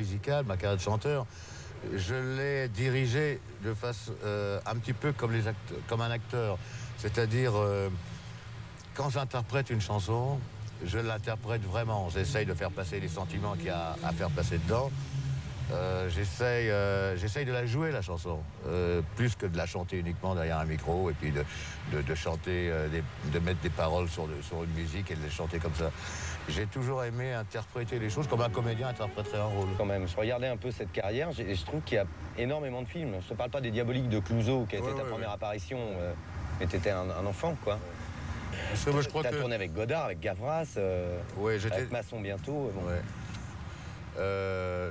Musicale, ma carrière de chanteur, je l'ai dirigée de face un petit peu comme, comme un acteur. C'est-à-dire, quand j'interprète une chanson, je l'interprète vraiment. J'essaye de faire passer les sentiments qu'il y a à faire passer dedans. J'essaye de la jouer, la chanson, plus que de la chanter uniquement derrière un micro et puis de chanter, de mettre des paroles sur une musique et de les chanter comme ça. J'ai toujours aimé interpréter les choses comme un comédien interpréterait un rôle. Quand même, je regardais un peu cette carrière et je trouve qu'il y a énormément de films. Je te parle pas des Diaboliques de Clouzot, qui a été ta première apparition, mais t'étais un enfant, quoi. Je crois t'as que... tourné avec Godard, avec Gavras, avec Masson bientôt. Bon. Ouais.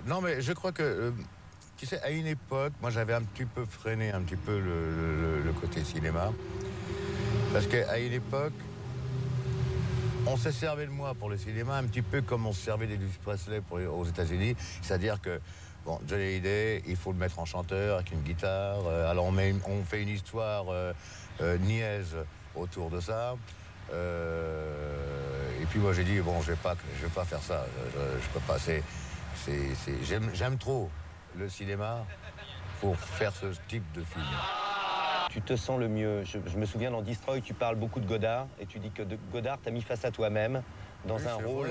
Non, mais je crois que, tu sais, à une époque, moi j'avais un petit peu freiné un petit peu le côté cinéma. Parce qu'à une époque, on s'est servi de moi pour le cinéma un petit peu comme on se servait d'Elvis Presley aux États-Unis. C'est-à-dire que, bon, Johnny Hallyday, il faut le mettre en chanteur avec une guitare. Alors on fait une histoire niaise autour de ça. Et puis moi j'ai dit, bon, je vais pas faire ça. Je peux pas. J'aime trop le cinéma pour faire ce type de film. Tu te sens le mieux. Je me souviens dans Destroy, tu parles beaucoup de Godard et tu dis que Godard t'a mis face à toi-même dans un rôle.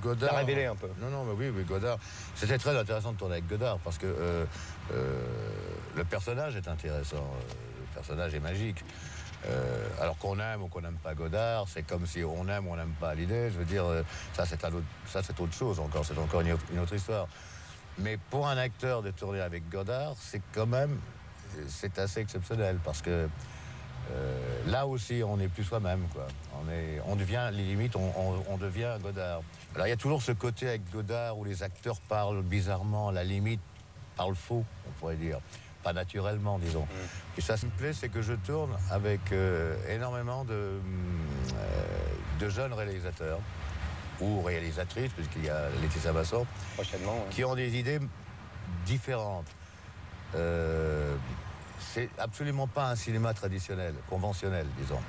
Godard, t'as révélé un peu. Non, mais oui, Godard. C'était très intéressant de tourner avec Godard parce que le personnage est intéressant. Le personnage est magique. Alors qu'on aime ou qu'on n'aime pas Godard, c'est comme si on aime ou on n'aime pas l'idée. Je veux dire, ça c'est autre chose encore, c'est encore une autre histoire. Mais pour un acteur de tourner avec Godard, c'est quand même, c'est assez exceptionnel parce que là aussi on n'est plus soi-même, quoi. On devient, limite, on devient Godard. Alors il y a toujours ce côté avec Godard où les acteurs parlent bizarrement, à la limite, parlent faux, on pourrait dire. Pas naturellement, disons. Et ça, ce qui me plaît, c'est que je tourne avec énormément de jeunes réalisateurs ou réalisatrices, puisqu'il y a Laetitia Basson, prochainement, qui ont des idées différentes. C'est absolument pas un cinéma traditionnel, conventionnel, disons.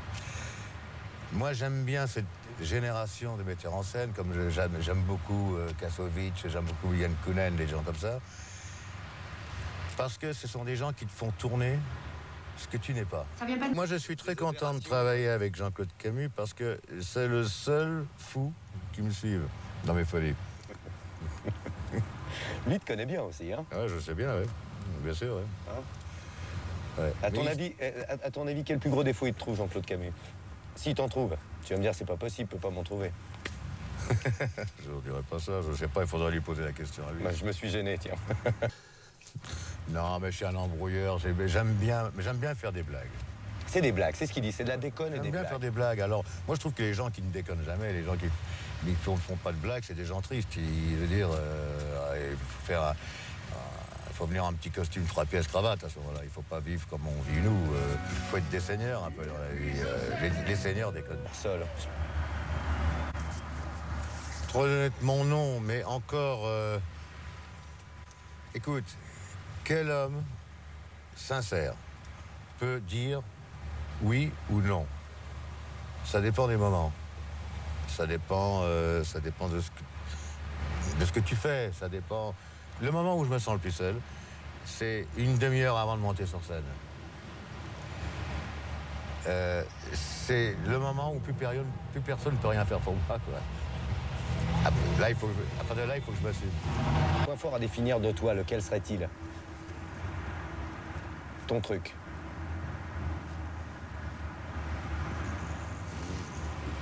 Moi, j'aime bien cette génération de metteurs en scène, comme j'aime beaucoup Kassovitz, j'aime beaucoup Yann Kounen, des gens comme ça. Parce que ce sont des gens qui te font tourner ce que tu n'es pas. Moi, je suis très content de travailler avec Jean-Claude Camus parce que c'est le seul fou qui me suive dans mes folies. Lui te connaît bien aussi, hein? Ouais, je sais bien, oui. Bien sûr, oui. Hein? Ouais. À ton avis, quel plus gros défaut il te trouve, Jean-Claude Camus? S'il t'en trouve, tu vas me dire, c'est pas possible, il peut pas m'en trouver. Je ne dirais pas ça, je sais pas, il faudrait lui poser la question à lui. Bah, je me suis gêné, tiens. Non, mais je suis un embrouilleur, j'aime bien faire des blagues. C'est des blagues, c'est ce qu'il dit, c'est de la déconne et des blagues. J'aime bien faire des blagues. Alors, moi, je trouve que les gens qui ne déconnent jamais, les gens qui ne font pas de blagues, c'est des gens tristes. Il veut dire, il faut venir en petit costume 3 pièces cravate à ce moment-là. Il ne faut pas vivre comme on vit nous. Il faut être des seigneurs un peu dans la vie. Les seigneurs déconnent. Seul. Trop honnêtement, non, mais encore... Écoute, quel homme sincère peut dire oui ou non? Ça dépend des moments. Ça dépend de ce que tu fais. Ça dépend. Le moment où je me sens le plus seul, c'est une demi-heure avant de monter sur scène. C'est le moment où plus personne ne peut rien faire pour moi, quoi. À partir de là, il faut que je m'assume. Point fort à définir de toi, lequel serait-il? Ton truc.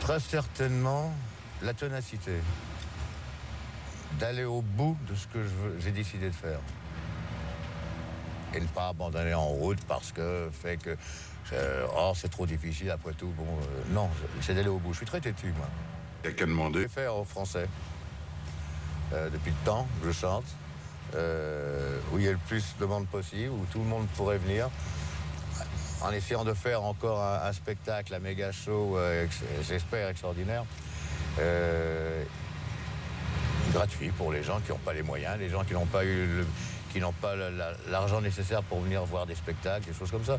Très certainement, la ténacité. D'aller au bout de ce que j'ai décidé de faire. Et ne pas abandonner en route parce que c'est trop difficile après tout. Bon, non, c'est d'aller au bout. Je suis très têtu, moi. Il n'y a qu'à demander. Je vais faire en français. Depuis le temps, je chante. Où il y a le plus de monde possible, où tout le monde pourrait venir. En essayant de faire encore un spectacle, un méga show, j'espère, extraordinaire. Gratuit pour les gens qui n'ont pas les moyens, les gens qui n'ont pas l'argent nécessaire pour venir voir des spectacles, des choses comme ça.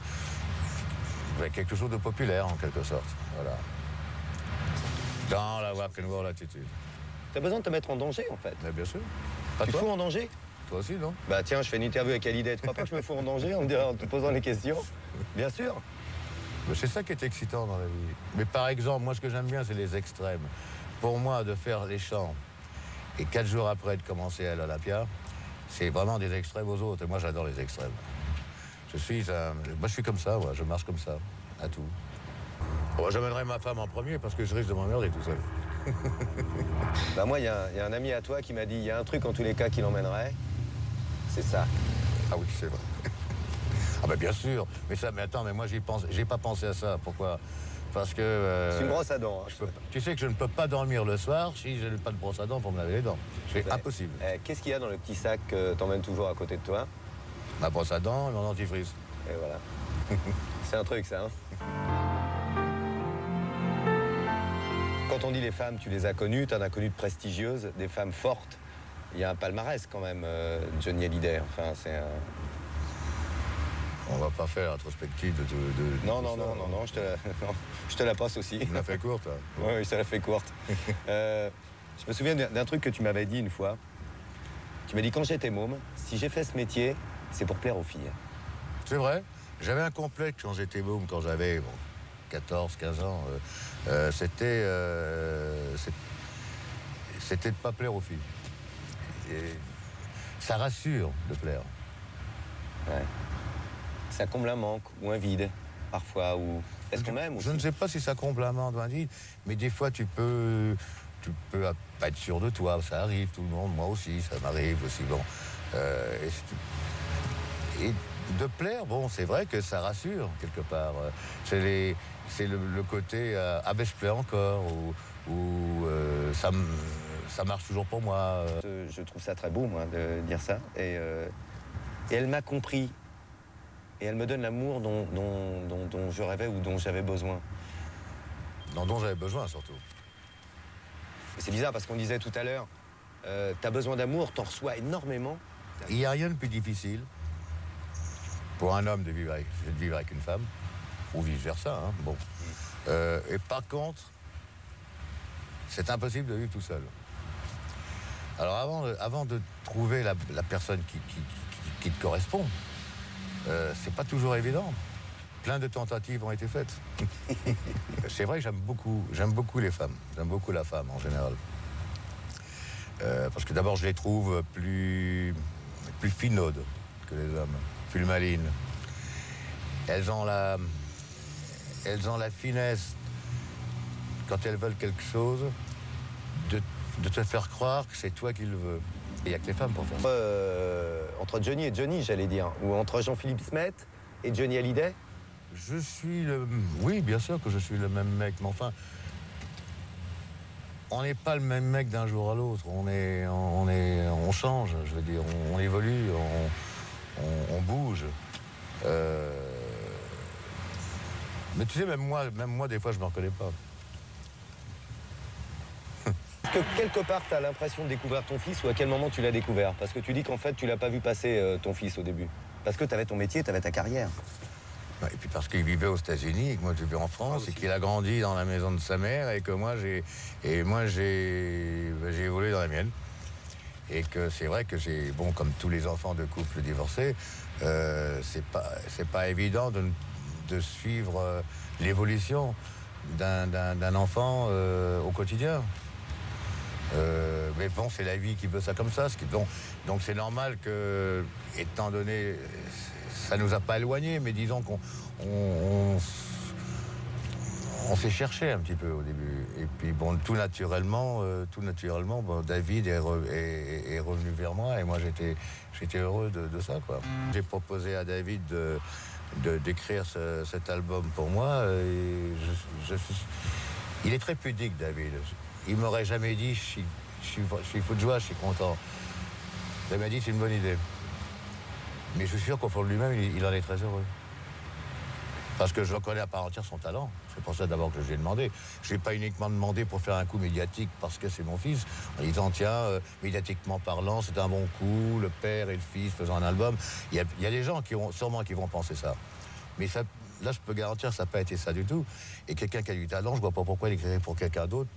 Avec quelque chose de populaire, en quelque sorte. Voilà. Dans la rock'n'roll attitude. T'as besoin de te mettre en danger, en fait. Mais bien sûr. Pas tu te toi? fous en danger? Toi aussi, non? Bah tiens, je fais une interview avec Hallyday. Tu crois pas que je me fous en danger en te posant des questions? Bien sûr. C'est ça qui est excitant dans la vie. Mais par exemple, moi, ce que j'aime bien, c'est les extrêmes. Pour moi, de faire les chants et 4 jours après de commencer à l'Olympia, c'est vraiment des extrêmes aux autres. Et moi, j'adore les extrêmes. Moi, je suis comme ça, moi. Je marche comme ça, à tout. Bon, j'amènerai ma femme en premier parce que je risque de m'emmerder tout seul. Bah moi, il y a un ami à toi qui m'a dit, il y a un truc en tous les cas qui l'emmènerait, c'est ça. Ah oui, c'est vrai. Ah ben bien sûr. Mais attends, mais moi j'ai pas pensé à ça. Pourquoi? Parce que... C'est une brosse à dents. Hein. Tu sais que je ne peux pas dormir le soir si je n'ai pas de brosse à dents pour me laver les dents. C'est impossible. Qu'est-ce qu'il y a dans le petit sac que t'emmènes toujours à côté de toi? Ma brosse à dents et mon dentifrice. Et voilà. C'est un truc, ça. Hein. Quand on dit les femmes, tu les as connues, tu en as connu de prestigieuses, des femmes fortes. Il y a un palmarès quand même, Johnny Hallyday. Enfin, c'est un... On va pas faire rétrospective de Non, je te la passe aussi. Tu me la fais courte, hein. Oui, je te la fais courte. Je me souviens d'un truc que tu m'avais dit une fois. Tu m'as dit, quand j'étais môme, si j'ai fait ce métier, c'est pour plaire aux filles. C'est vrai. J'avais un complexe quand j'étais môme, quand j'avais 14, 15 ans. C'était de ne pas plaire aux filles. Et ça rassure de plaire. Ouais. Ça comble un manque ou un vide, parfois, ou... Est-ce qu'on aime aussi? Je ne sais pas si ça comble un manque ou un vide, mais des fois tu peux pas être sûr de toi, ça arrive, tout le monde, moi aussi, ça m'arrive aussi, bon. Et de plaire, bon, c'est vrai que ça rassure, quelque part. C'est le côté, ah ben je plais encore, ou ça marche toujours pour moi. Je trouve ça très beau, moi, de dire ça, et elle m'a compris. Et elle me donne l'amour dont je rêvais ou dont j'avais besoin. Dont j'avais besoin, surtout. C'est bizarre parce qu'on disait tout à l'heure, t'as besoin d'amour, t'en reçois énormément. Il n'y a rien de plus difficile pour un homme de vivre avec une femme, ou vice-versa, hein, bon. Et par contre, c'est impossible de vivre tout seul. Alors avant de trouver la personne qui te correspond, c'est pas toujours évident. Plein de tentatives ont été faites. C'est vrai que j'aime beaucoup les femmes. J'aime beaucoup la femme en général. Parce que d'abord je les trouve plus finaudes que les hommes, plus malines. Elles ont la finesse, quand elles veulent quelque chose, de te faire croire que c'est toi qui le veux. Il n'y a que les femmes pour faire ça. Entre Johnny et Johnny, j'allais dire, ou entre Jean-Philippe Smet et Johnny Hallyday? Oui, bien sûr que je suis le même mec, mais enfin, on n'est pas le même mec d'un jour à l'autre. On change, je veux dire, on évolue, on bouge. Mais tu sais, même moi, des fois, je ne me reconnais pas. Que quelque part, tu as l'impression de découvrir ton fils, ou à quel moment tu l'as découvert? Parce que tu dis qu'en fait, tu l'as pas vu passer, ton fils, au début. Parce que tu avais ton métier, tu avais ta carrière. Et puis parce qu'il vivait aux États-Unis et que moi je vivais en France et qu'il a grandi dans la maison de sa mère et que moi j'ai évolué dans la mienne. Et que c'est vrai que comme tous les enfants de couples divorcés, c'est pas évident de suivre l'évolution d'un enfant au quotidien. Mais bon, c'est la vie qui veut ça comme ça. Donc c'est normal que, étant donné, ça nous a pas éloignés, mais disons qu'on s'est cherché un petit peu au début. Et puis bon, tout naturellement, bon, David est revenu vers moi et moi j'étais heureux de ça, quoi. J'ai proposé à David d'écrire cet album pour moi. Et il est très pudique, David. Il m'aurait jamais dit je suis fou de joie, je suis content. Il m'a dit c'est une bonne idée. Mais je suis sûr qu'au fond de lui-même, il en est très heureux. Parce que je reconnais à part entière son talent. C'est pour ça d'abord que je lui ai demandé. Je ne l'ai pas uniquement demandé pour faire un coup médiatique parce que c'est mon fils, en disant tiens, médiatiquement parlant, c'est un bon coup, le père et le fils faisant un album. Il y a des gens qui vont penser ça. Mais là, je peux garantir que ça n'a pas été ça du tout. Et quelqu'un qui a du talent, je vois pas pourquoi il écrirait pour quelqu'un d'autre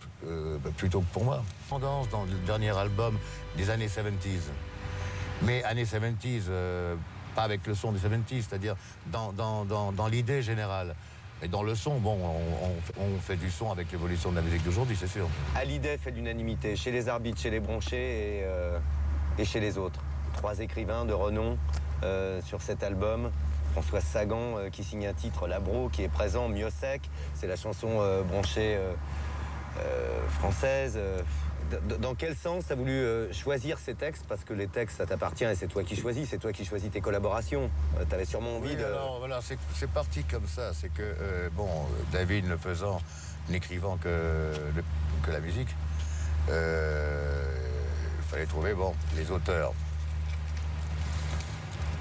plutôt que pour moi. Tendance dans le dernier album des années 70s. Mais années 70s, pas avec le son des 70s, c'est-à-dire dans l'idée générale. Et dans le son, bon, on fait du son avec l'évolution de la musique d'aujourd'hui, c'est sûr. Hallyday fait l'unanimité chez les arbitres, chez les bronchés et chez les autres. 3 écrivains de renom sur cet album. François Sagan qui signe un titre, Labro, qui est présent, Miossec, c'est la chanson bronchée française. Dans quel sens tu as voulu choisir ces textes? Parce que les textes, ça t'appartient et c'est toi qui choisis, c'est toi qui choisis tes collaborations. Tu avais sûrement envie de... Alors voilà, c'est parti comme ça. C'est que, David ne faisant, n'écrivant que la musique, il fallait trouver, les auteurs.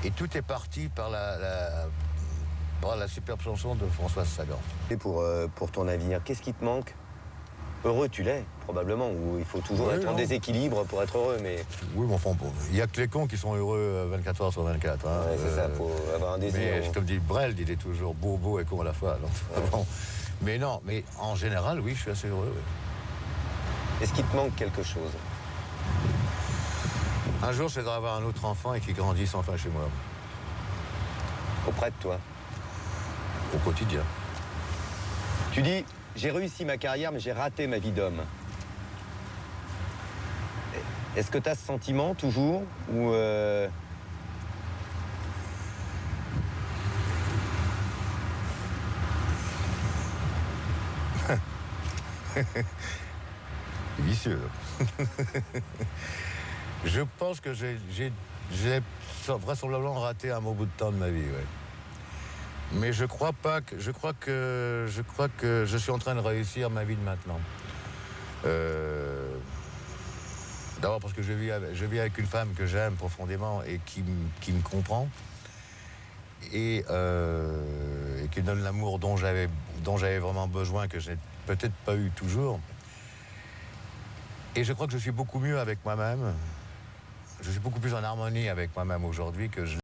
Et tout est parti par la superbe chanson de Françoise Sagan. Et pour ton avenir, qu'est-ce qui te manque? Heureux, tu l'es, probablement, ou il faut toujours être en déséquilibre pour être heureux, mais... Oui, mais enfin, il n'y a que les cons qui sont heureux 24 heures sur 24. Hein. Ouais, c'est ça, il faut avoir un désir. Mais comme dit Brel, il est toujours beau et con à la fois. Alors, mais non, mais en général, oui, je suis assez heureux. Oui. Est-ce qu'il te manque quelque chose? Un jour, c'est d'avoir un autre enfant et qu'il grandisse enfin chez moi. Auprès de toi? Au quotidien. Tu dis... J'ai réussi ma carrière, mais j'ai raté ma vie d'homme. Est-ce que tu as ce sentiment, toujours, ou Vicieux. Je pense que j'ai vraisemblablement raté un bon bout de temps de ma vie, ouais. Mais je crois que je suis en train de réussir ma vie de maintenant. D'abord parce que je vis avec une femme que j'aime profondément et qui me comprend et qui me donne l'amour dont j'avais vraiment besoin, que je n'ai peut-être pas eu toujours. Et je crois que je suis beaucoup mieux avec moi-même. Je suis beaucoup plus en harmonie avec moi-même aujourd'hui que je